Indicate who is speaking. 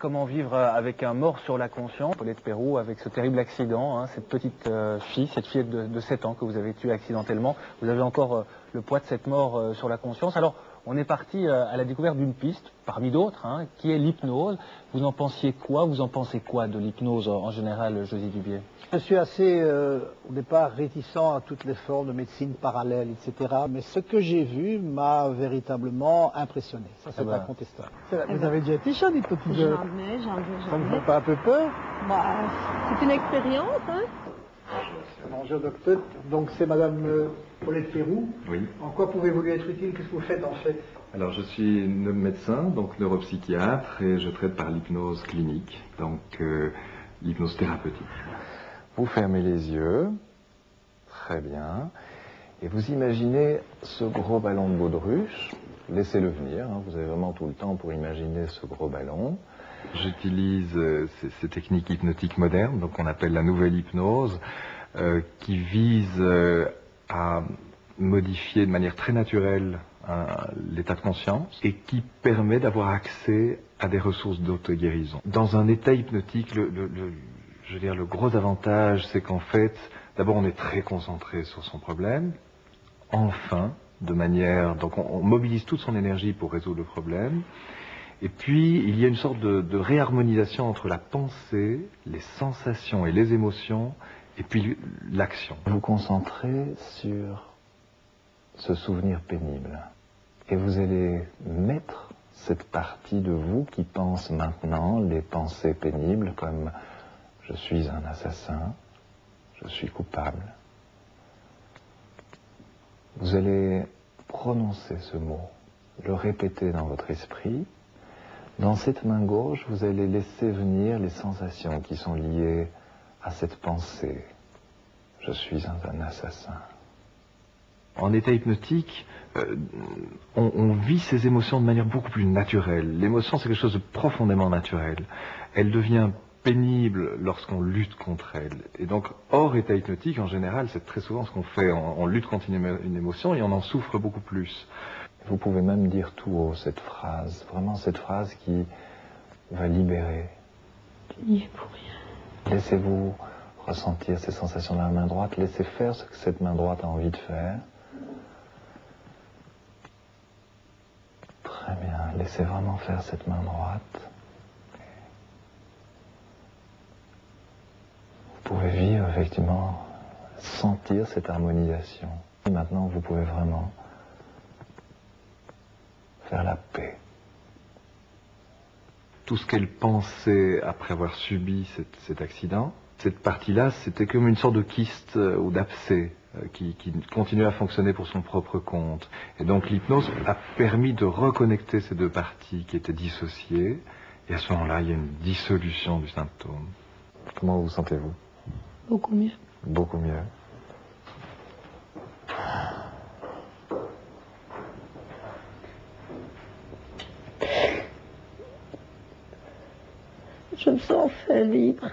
Speaker 1: comment vivre avec un mort sur la conscience. Paulette Pérou, avec ce terrible accident, hein, cette petite fille, cette fillette de 7 ans que vous avez tuée accidentellement. Vous avez encore le poids de cette mort sur la conscience. Alors, on est parti à la découverte d'une piste, parmi d'autres, hein, qui est l'hypnose. Vous en pensiez quoi? Vous en pensez quoi de l'hypnose en général, Josy Dubié?
Speaker 2: Je suis assez, au départ, réticent à toutes les formes de médecine parallèle, etc. Mais ce que j'ai vu m'a véritablement impressionné. Ça, c'est incontestable. Vous avez déjà été chat, dites-moi.
Speaker 3: Jamais.
Speaker 2: Ça ne vous fait pas un peu peur?
Speaker 3: Bah, c'est une expérience, hein.
Speaker 2: Bonjour docteur, donc c'est madame Paulette Pérou.
Speaker 4: Oui.
Speaker 2: En quoi pouvez-vous lui être utile? Qu'est-ce que vous faites en fait?
Speaker 4: Alors je suis médecin, donc neuropsychiatre, et je traite par l'hypnose clinique, donc l'hypnose thérapeutique. Vous fermez les yeux, très bien, et vous imaginez ce gros ballon de baudruche, laissez-le venir, hein, vous avez vraiment tout le temps pour imaginer ce gros ballon. J'utilise ces techniques hypnotiques modernes, donc on appelle la nouvelle hypnose, qui vise à modifier de manière très naturelle l'état de conscience et qui permet d'avoir accès à des ressources d'auto-guérison. Dans un état hypnotique, je veux dire, le gros avantage, c'est qu'en fait, d'abord on est très concentré sur son problème, enfin, de manière, donc on mobilise toute son énergie pour résoudre le problème. Et puis, il y a une sorte de réharmonisation entre la pensée, les sensations et les émotions, et puis l'action. Vous concentrez sur ce souvenir pénible. Et vous allez mettre cette partie de vous qui pense maintenant les pensées pénibles comme « je suis un assassin, je suis coupable ». Vous allez prononcer ce mot, le répéter dans votre esprit. Dans cette main gauche, vous allez laisser venir les sensations qui sont liées à cette pensée. Je suis un assassin. En état hypnotique, on vit ces émotions de manière beaucoup plus naturelle. L'émotion, c'est quelque chose de profondément naturel. Elle devient pénible lorsqu'on lutte contre elle. Et donc, hors état hypnotique, en général, c'est très souvent ce qu'on fait. On lutte contre une émotion et on en souffre beaucoup plus. Vous pouvez même dire tout haut cette phrase, vraiment cette phrase qui va libérer.
Speaker 3: Il n'y est pour rien.
Speaker 4: Laissez-vous ressentir ces sensations de la main droite, laissez faire ce que cette main droite a envie de faire. Très bien, laissez vraiment faire cette main droite. Vous pouvez vivre, effectivement, sentir cette harmonisation. Et maintenant, vous pouvez vraiment faire la paix. Tout ce qu'elle pensait après avoir subi cet accident, cette partie-là, c'était comme une sorte de kyste ou d'abcès qui continuait à fonctionner pour son propre compte. Et donc l'hypnose a permis de reconnecter ces deux parties qui étaient dissociées. Et à ce moment-là, il y a une dissolution du symptôme. Comment vous sentez-vous?
Speaker 3: Beaucoup mieux.
Speaker 4: Beaucoup mieux.
Speaker 3: Je me sens enfin libre.